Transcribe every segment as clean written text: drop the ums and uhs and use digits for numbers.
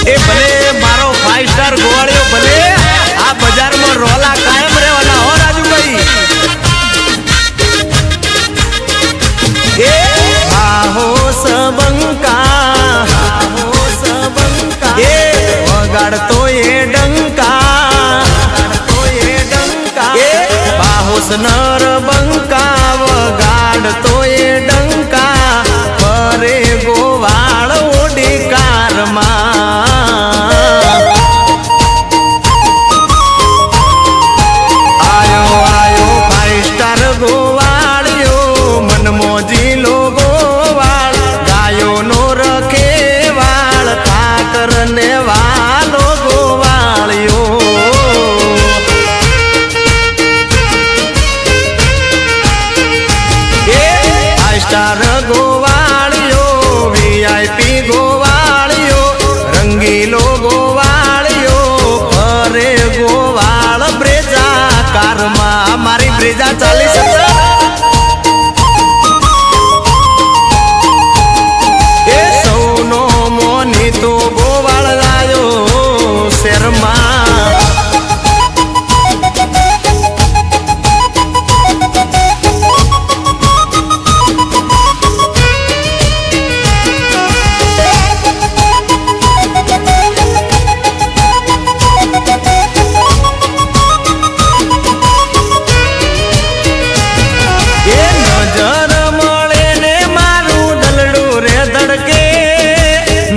એ ભલે મારો 5 સ્ટાર ગોવાળિયો ભલે આ બજારમાં રોલા કાયમ રહેવાના હો રાજુભાઈ। એ આહો સબંકા એ વગાડતો એ ડંકા એ બાહોસ નર બંકા વગાડતો એ ડંકા પરે ગોવાળ ઓડી કારમાં આયો આયો 5 સ્ટાર ગોવાળિયો મનમોજી લો ગોવાળ ગાયો નો રખેવાળ ઠાકર ને વાલો ગોવાળિયો સ્ટાર ગોવાળિયો વીઆઈપી ગોવાળિયો રંગીલો ગોવાળિયો અરે ગોવાળ બ્રેજા કારમાં મારી બ્રેજા ચાલી શકે એ સૌનો મોની તો ગોવાળ લાયો શેરમાં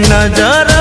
નજર